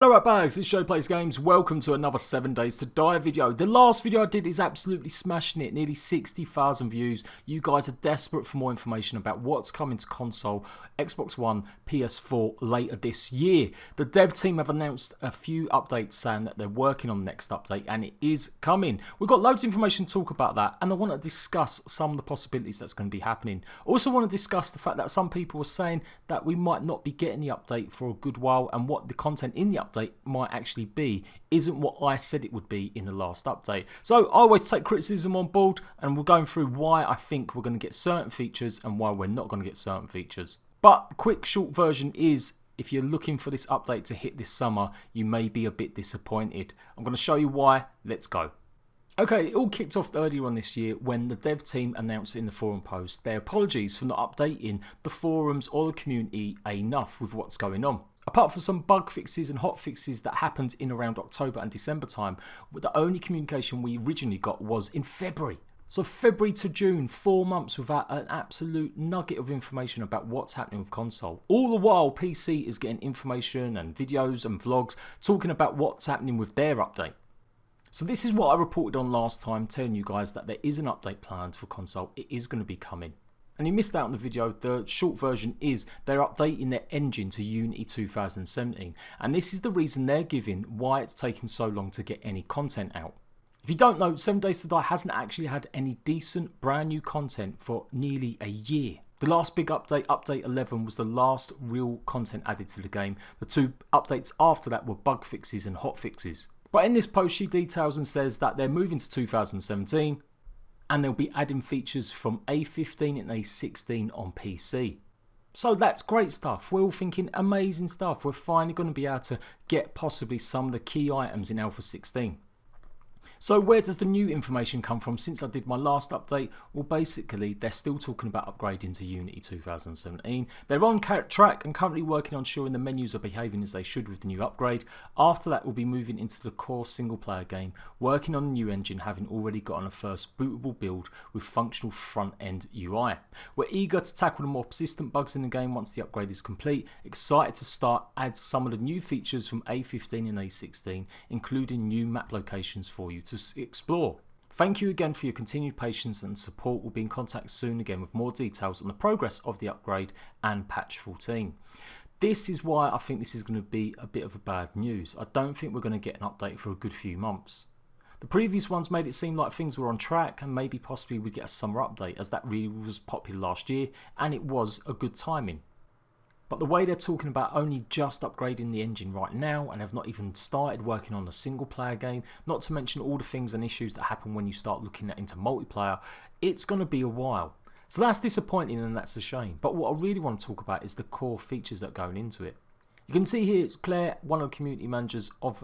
Alright bags, it's Joe Plays Games. Welcome to another 7 Days to Die video. The last video I did is absolutely smashing it, nearly 60,000 views. You guys are desperate for more information about what's coming to console, Xbox One, PS4 later this year. The dev team have announced a few updates saying that they're working on the next update and it is coming. We've got loads of information to talk about that, and I want to discuss some of the possibilities that's going to be happening. Also want to discuss the fact that some people are saying that we might not be getting the update for a good while, and what the content in the update might actually be isn't what I said it would be in the last update. So I always take criticism on board, and we're going through why I think we're going to get certain features and why we're not going to get certain features. But the quick short version is, if you're looking for this update to hit this summer, you may be a bit disappointed. I'm going to show you why. Let's go. Okay, it all kicked off earlier on this year when the dev team announced in the forum post their apologies for not updating the forums or the community enough with what's going on. Apart from some bug fixes and hot fixes that happened in around October and December time, the only communication we originally got was in February. So February to June, 4 months without an absolute nugget of information about what's happening with console. All the while PC is getting information and videos and vlogs talking about what's happening with their update. So this is what I reported on last time, telling you guys that there is an update planned for console. It is going to be coming. And you missed out on the video. The short version is they're updating their engine to Unity 2017. And this is the reason they're giving why it's taking so long to get any content out. If you don't know, 7 Days to Die hasn't actually had any decent brand new content for nearly a year. The last big update, Update 11, was the last real content added to the game. The two updates after that were bug fixes and hot fixes. But in this post she details and says that they're moving to 2017 and they'll be adding features from A15 and A16 on PC. So that's great stuff. We're all thinking amazing stuff. We're finally going to be able to get possibly some of the key items in Alpha 16. So where does the new information come from since I did my last update? Well, basically they're still talking about upgrading to Unity 2017. They're on track and currently working on ensuring the menus are behaving as they should with the new upgrade. After that we'll be moving into the core single player game, working on a new engine, having already got on a first bootable build with functional front end UI. We're eager to tackle the more persistent bugs in the game once the upgrade is complete. Excited to start add some of the new features from A15 and A16, including new map locations for you to explore. Thank you again for your continued patience and support. We'll be in contact soon again with more details on the progress of the upgrade and patch 14. This is why I think this is going to be a bit of a bad news. I don't think we're going to get an update for a good few months. The previous ones made it seem like things were on track and maybe possibly we'd get a summer update, as that really was popular last year and it was a good timing. But the way they're talking about only just upgrading the engine right now and have not even started working on a single player game, not to mention all the things and issues that happen when you start looking into multiplayer, it's going to be a while. So that's disappointing and that's a shame. But what I really want to talk about is the core features that are going into it. You can see here Claire, one of the community managers of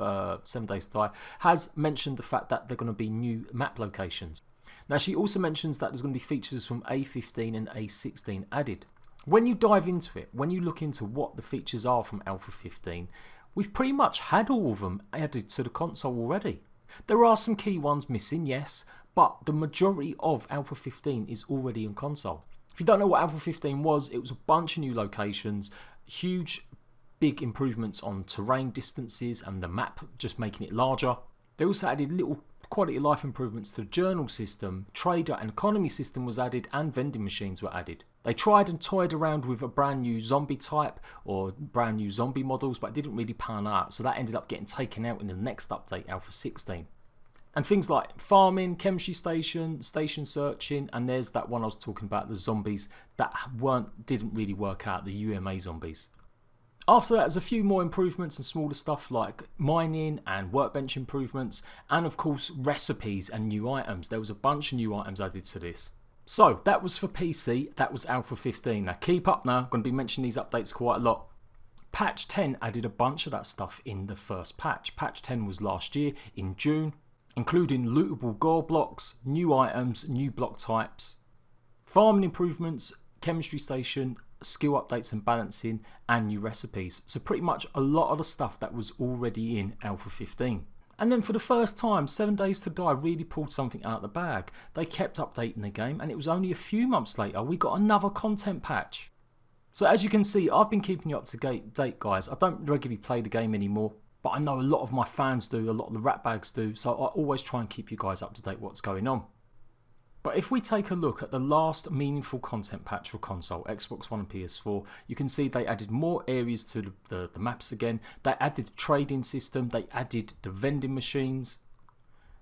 7 Days to Die, has mentioned the fact that there are going to be new map locations. Now she also mentions that there's going to be features from A15 and A16 added. When you dive into it, when you look into what the features are from Alpha 15, we've pretty much had all of them added to the console already. There are some key ones missing, yes, but the majority of Alpha 15 is already on console. If you don't know what Alpha 15 was, it was a bunch of new locations, huge big improvements on terrain distances and the map, just making it larger. They also added little quality of life improvements to the journal system, trader and economy system was added, and vending machines were added. They tried and toyed around with a brand new zombie type or brand new zombie models, but it didn't really pan out, so that ended up getting taken out in the next update, Alpha 16. And things like farming, chemistry station, station searching, and there's that one I was talking about, the zombies that didn't really work out, the UMA zombies. After that, there's a few more improvements and smaller stuff like mining and workbench improvements, and of course recipes and new items. There was a bunch of new items added to this. So that was for PC, that was Alpha 15. Now keep up now, I'm going to be mentioning these updates quite a lot. Patch 10 added a bunch of that stuff in the first patch. Patch 10 was last year in June, including lootable gore blocks, new items, new block types, farming improvements, chemistry station, skill updates and balancing, and new recipes. So pretty much a lot of the stuff that was already in Alpha 15. And then for the first time, 7 Days to Die really pulled something out of the bag. They kept updating the game, and it was only a few months later we got another content patch. So as you can see, I've been keeping you up to date guys. I don't regularly play the game anymore. but I know a lot of my fans do, a lot of the ratbags do, so I always try and keep you guys up to date what's going on. But if we take a look at the last meaningful content patch for console, Xbox One and PS4, you can see they added more areas to the maps again. They added the trading system, they added the vending machines.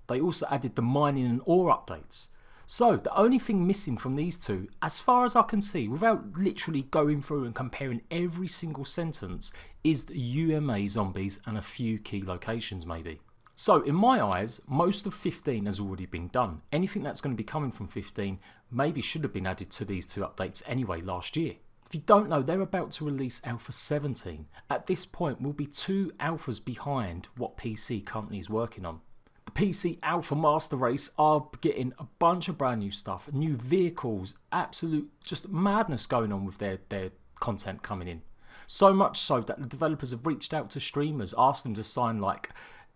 They also added the mining and ore updates. So the only thing missing from these two, as far as I can see, without literally going through and comparing every single sentence, is the UMA zombies and a few key locations maybe. So in my eyes, most of 15 has already been done. Anything that's going to be coming from 15 maybe should have been added to these two updates anyway last year. If you don't know, they're about to release Alpha 17. At this point, we'll be 2 alphas behind what PC currently is working on. The PC Alpha Master Race are getting a bunch of brand new stuff, new vehicles, absolute just madness going on with their content coming in. So much so that the developers have reached out to streamers, asked them to sign like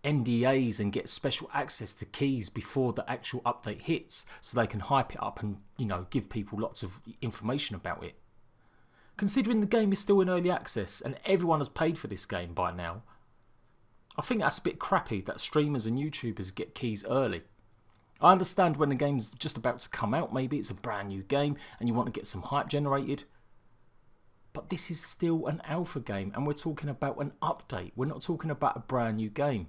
NDAs and get special access to keys before the actual update hits so they can hype it up and, you know, give people lots of information about it. Considering the game is still in early access and everyone has paid for this game by now, I think that's a bit crappy that streamers and YouTubers get keys early. I understand when the game's just about to come out, maybe it's a brand new game and you want to get some hype generated. But this is still an alpha game and we're talking about an update. We're not talking about a brand new game.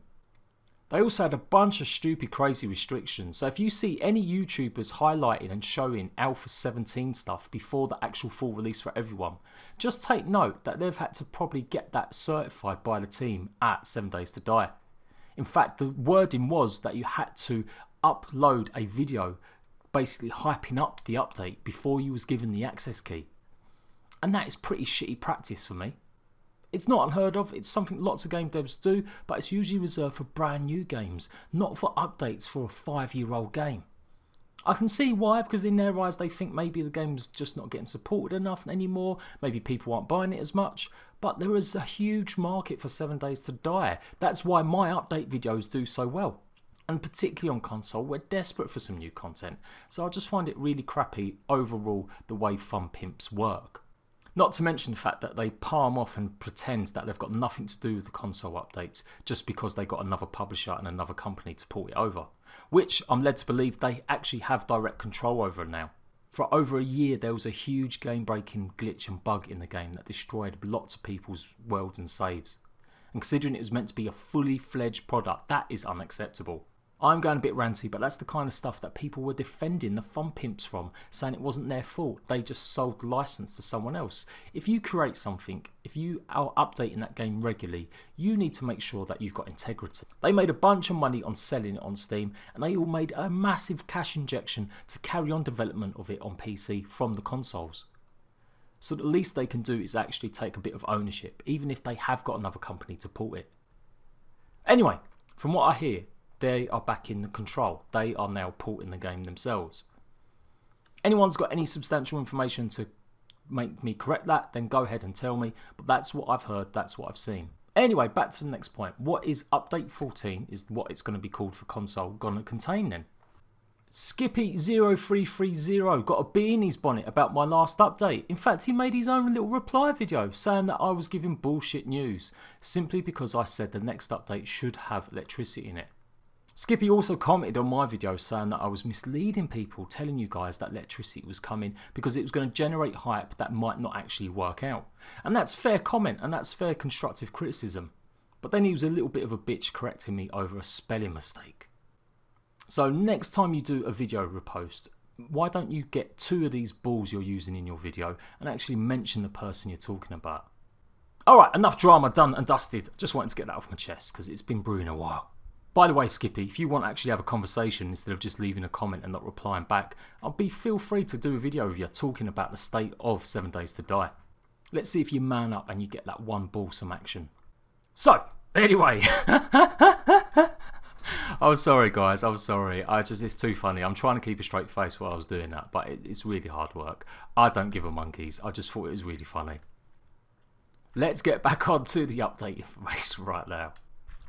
They also had a bunch of stupid crazy restrictions, so if you see any YouTubers highlighting and showing Alpha 17 stuff before the actual full release for everyone, just take note that they've had to probably get that certified by the team at 7 Days to Die. In fact, the wording was that you had to upload a video basically hyping up the update before you was given the access key. And that is pretty shitty practice for me. It's not unheard of, it's something lots of game devs do, but it's usually reserved for brand new games, not for updates for a 5-year-old game. I can see why, because in their eyes they think maybe the game's just not getting supported enough anymore, maybe people aren't buying it as much, but there is a huge market for 7 Days to Die. That's why my update videos do so well. And particularly on console, we're desperate for some new content, so I just find it really crappy overall the way FUNPIMPS work. Not to mention the fact that they palm off and pretend that they've got nothing to do with the console updates just because they got another publisher and another company to port it over. Which I'm led to believe they actually have direct control over now. For over a year there was a huge game breaking glitch and bug in the game that destroyed lots of people's worlds and saves. And considering it was meant to be a fully fledged product, that is unacceptable. I'm going a bit ranty, but that's the kind of stuff that people were defending the FUNPIMPS from, saying it wasn't their fault, they just sold the license to someone else. If you create something, if you are updating that game regularly, you need to make sure that you've got integrity. They made a bunch of money on selling it on Steam, and they all made a massive cash injection to carry on development of it on PC from the consoles. So the least they can do is actually take a bit of ownership, even if they have got another company to port it. Anyway, from what I hear, they are back in the control. They are now porting the game themselves. Anyone's got any substantial information to make me correct that, then go ahead and tell me. But that's what I've heard, that's what I've seen. Anyway, back to the next point. What is Update 14 is what it's going to be called for console going to contain then? Skippy0330 got a bee in his bonnet about my last update. In fact, he made his own little reply video saying that I was giving bullshit news simply because I said the next update should have electricity in it. Skippy also commented on my video saying that I was misleading people, telling you guys that electricity was coming because it was going to generate hype that might not actually work out. And that's fair comment and that's fair constructive criticism. But then he was a little bit of a bitch correcting me over a spelling mistake. So next time you do a video repost, why don't you get 2 of these balls you're using in your video and actually mention the person you're talking about. Alright, enough drama done and dusted. Just wanted to get that off my chest because it's been brewing a while. By the way, Skippy, if you want to actually have a conversation instead of just leaving a comment and not replying back, feel free to do a video of you talking about the state of 7 Days to Die. Let's see if you man up and you get that one ballsome action. So, anyway. I'm sorry guys, I'm sorry. It's too funny. I'm trying to keep a straight face while I was doing that, but it's really hard work. I don't give a monkeys. I just thought it was really funny. Let's get back on to the update information right now.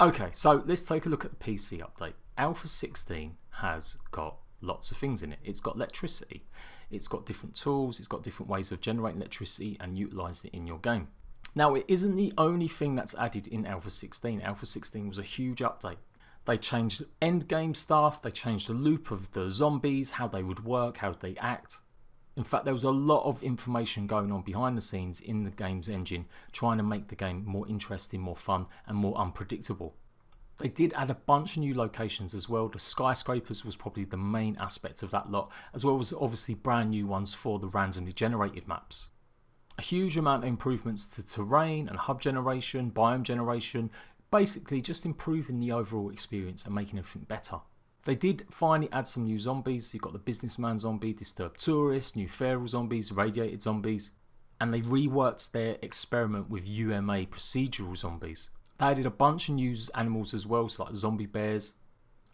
Okay, so let's take a look at the PC update. Alpha 16 has got lots of things in it. It's got electricity, it's got different tools, it's got different ways of generating electricity and utilising it in your game. Now, it isn't the only thing that's added in Alpha 16. Alpha 16 was a huge update. They changed endgame stuff, they changed the loop of the zombies, how they would work, how they act. In fact, there was a lot of information going on behind the scenes in the game's engine, trying to make the game more interesting, more fun, and more unpredictable. They did add a bunch of new locations as well. The skyscrapers was probably the main aspect of that lot, as well as obviously brand new ones for the randomly generated maps. A huge amount of improvements to terrain and hub generation, biome generation, basically just improving the overall experience and making everything better. They did finally add some new zombies. You've got the businessman zombie, disturbed tourist, new feral zombies, radiated zombies, and they reworked their experiment with UMA procedural zombies. They added a bunch of new animals as well, so like zombie bears,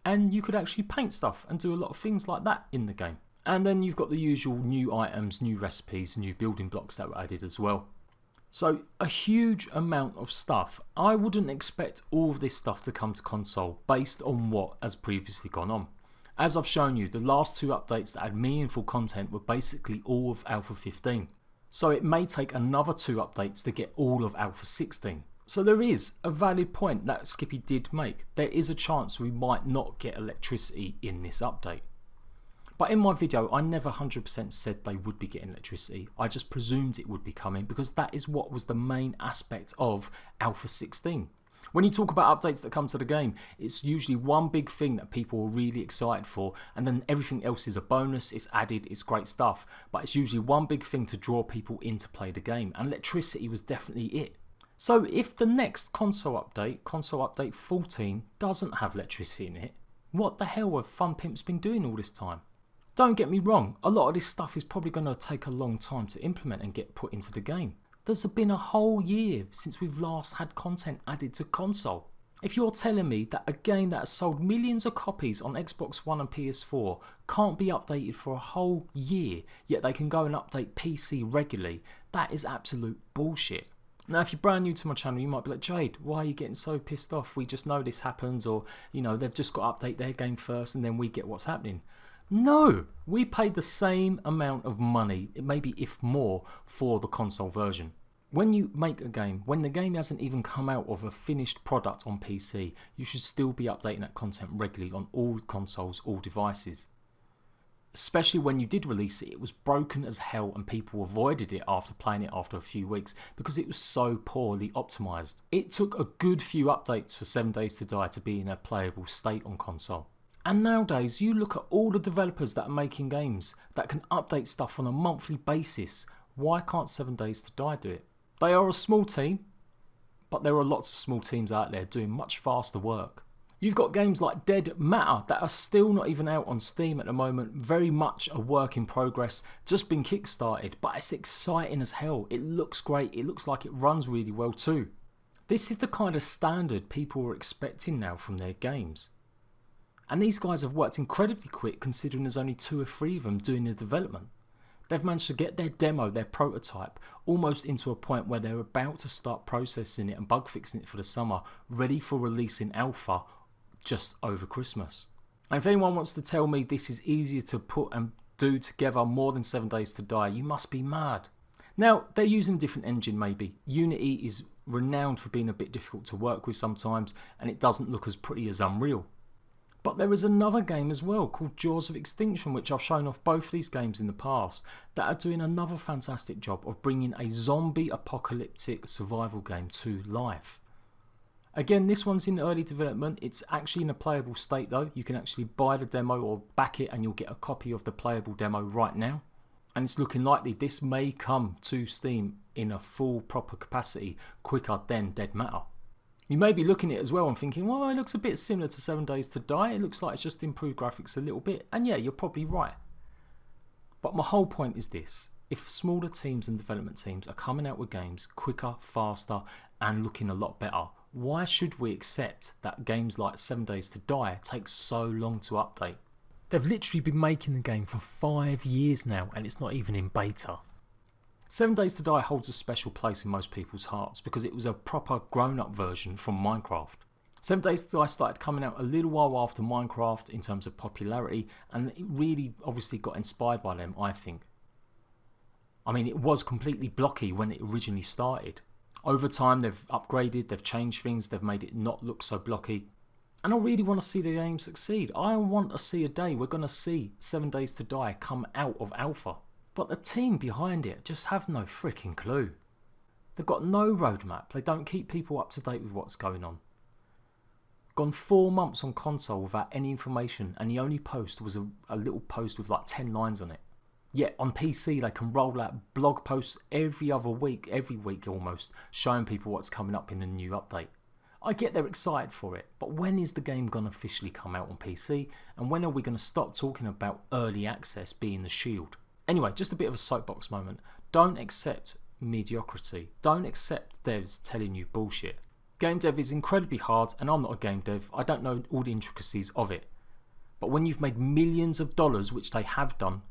and you could actually paint stuff and do a lot of things like that in the game. And then you've got the usual new items, new recipes, new building blocks that were added as well. So a huge amount of stuff. I wouldn't expect all of this stuff to come to console based on what has previously gone on. As I've shown you, the last two updates that had meaningful content were basically all of Alpha 15. So it may take another 2 updates to get all of Alpha 16. So there is a valid point that Skippy did make. There is a chance we might not get electricity in this update. But in my video, I never 100% said they would be getting electricity. I just presumed it would be coming because that is what was the main aspect of Alpha 16. When you talk about updates that come to the game, it's usually one big thing that people are really excited for, and then everything else is a bonus, it's added, it's great stuff. But it's usually one big thing to draw people in to play the game, and electricity was definitely it. So if the next console update 14, doesn't have electricity in it, what the hell have FUNPIMPS been doing all this time? Don't get me wrong, a lot of this stuff is probably going to take a long time to implement and get put into the game. There's been a whole year since we've last had content added to console. If you're telling me that a game that has sold millions of copies on Xbox One and PS4 can't be updated for a whole year, yet they can go and update PC regularly, that is absolute bullshit. Now, if you're brand new to my channel, you might be like, Jade, why are you getting so pissed off? We just know this happens, or, you know, they've just got to update their game first and then we get what's happening. No, we paid the same amount of money, maybe if more, for the console version. When you make a game, when the game hasn't even come out of a finished product on PC, you should still be updating that content regularly on all consoles, all devices. Especially when you did release it, it was broken as hell and people avoided it after playing it after a few weeks because it was so poorly optimised. It took a good few updates for 7 Days to Die to be in a playable state on console. And nowadays, you look at all the developers that are making games that can update stuff on a monthly basis. Why can't 7 Days to Die do it? They are a small team, but there are lots of small teams out there doing much faster work. You've got games like Dead Matter that are still not even out on Steam at the moment, very much a work in progress, just been kickstarted, but it's exciting as hell. It looks great, it looks like it runs really well too. This is the kind of standard people are expecting now from their games. And these guys have worked incredibly quick considering there's only 2 or 3 of them doing the development. They've managed to get their demo, their prototype, almost into a point where they're about to start processing it and bug fixing it for the summer, ready for release in alpha just over Christmas. And if anyone wants to tell me this is easier to put and do together more than 7 Days to Die, you must be mad. Now, they're using a different engine maybe. Unity is renowned for being a bit difficult to work with sometimes, and it doesn't look as pretty as Unreal. But there is another game as well called Jaws of Extinction, which I've shown off both these games in the past, that are doing another fantastic job of bringing a zombie apocalyptic survival game to life. Again, this one's in early development. It's actually in a playable state though. You can actually buy the demo or back it and you'll get a copy of the playable demo right now. And it's looking likely this may come to Steam in a full proper capacity quicker than Dead Matter. You may be looking at it as well and thinking, well, it looks a bit similar to 7 Days to Die. It looks like it's just improved graphics a little bit. And yeah, you're probably right. But my whole point is this. If smaller teams and development teams are coming out with games quicker, faster, and looking a lot better, why should we accept that games like 7 Days to Die take so long to update? They've literally been making the game for 5 years now and it's not even in beta. 7 Days to Die holds a special place in most people's hearts because it was a proper grown-up version from Minecraft. 7 Days to Die started coming out a little while after Minecraft in terms of popularity, and it really obviously got inspired by them, I think. I mean, it was completely blocky when it originally started. Over time they've upgraded, they've changed things, they've made it not look so blocky. And I really want to see the game succeed. I want to see a day we're going to see 7 Days to Die come out of alpha. But the team behind it just have no freaking clue. They've got no roadmap. They don't keep people up to date with what's going on. Gone 4 months on console without any information, and the only post was a little post with like 10 lines on it. Yet on PC they can roll out blog posts every week almost, showing people what's coming up in the new update. I get they're excited for it, but when is the game going to officially come out on PC, and when are we going to stop talking about early access being the shield? Anyway, just a bit of a soapbox moment. Don't accept mediocrity. Don't accept devs telling you bullshit. Game dev is incredibly hard, and I'm not a game dev. I don't know all the intricacies of it. But when you've made millions of dollars, which they have done,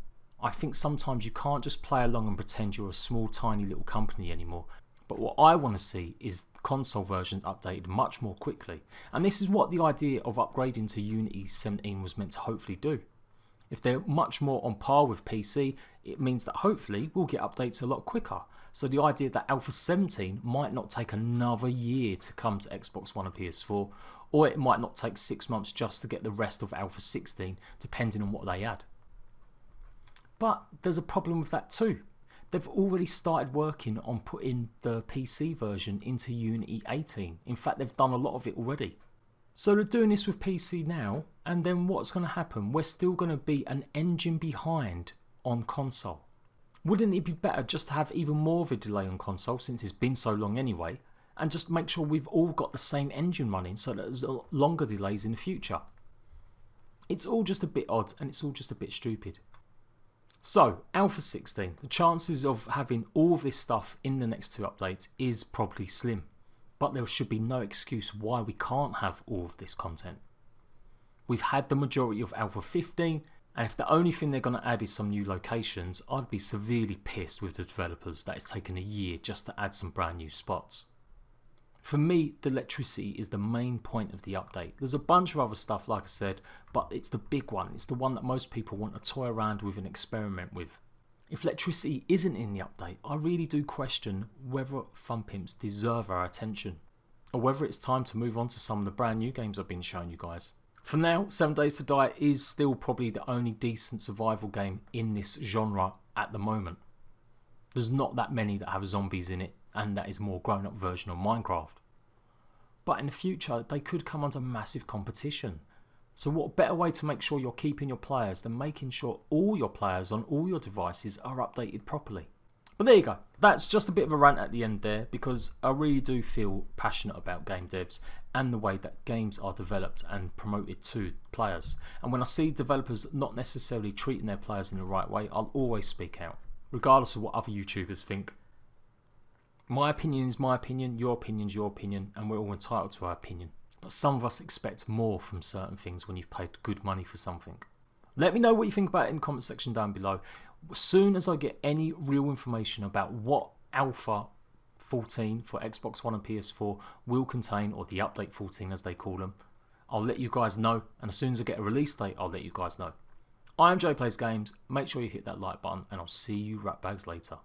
I think sometimes you can't just play along and pretend you're a small tiny little company anymore. But what I want to see is console versions updated much more quickly. And this is what the idea of upgrading to Unity 17 was meant to hopefully do. If they're much more on par with PC, it means that hopefully we'll get updates a lot quicker. So the idea that Alpha 17 might not take another year to come to Xbox One and PS4, or it might not take 6 months just to get the rest of Alpha 16, depending on what they add. But there's a problem with that too. They've already started working on putting the PC version into Unity 18. In fact, they've done a lot of it already. So they're doing this with PC now, and then what's going to happen? We're still going to be an engine behind on console. Wouldn't it be better just to have even more of a delay on console, since it's been so long anyway, and just make sure we've all got the same engine running so that there's longer delays in the future? It's all just a bit odd, and it's all just a bit stupid. So, Alpha 16, the chances of having all of this stuff in the next 2 updates is probably slim. But there should be no excuse why we can't have all of this content. We've had the majority of Alpha 15, and if the only thing they're going to add is some new locations, I'd be severely pissed with the developers that it's taken a year just to add some brand new spots. For me, the electricity is the main point of the update. There's a bunch of other stuff, like I said, but it's the big one. It's the one that most people want to toy around with and experiment with. If electricity isn't in the update, I really do question whether FUNPIMPS deserve our attention, or whether it's time to move on to some of the brand new games I've been showing you guys. For now, 7 Days to Die is still probably the only decent survival game in this genre at the moment. There's not that many that have zombies in it, and that is a more grown up version of Minecraft. But in the future, they could come under massive competition. So what better way to make sure you're keeping your players than making sure all your players on all your devices are updated properly? But there you go. That's just a bit of a rant at the end there, because I really do feel passionate about game devs and the way that games are developed and promoted to players. And when I see developers not necessarily treating their players in the right way, I'll always speak out, regardless of what other YouTubers think. My opinion is my opinion, your opinion is your opinion, and we're all entitled to our opinion. But some of us expect more from certain things when you've paid good money for something. Let me know what you think about it in the comment section down below. As soon as I get any real information about what Alpha 14 for Xbox One and PS4 will contain, or the Update 14 as they call them, I'll let you guys know, and as soon as I get a release date, I'll let you guys know. I am Jade Plays Games. Make sure you hit that like button, and I'll see you ratbags later.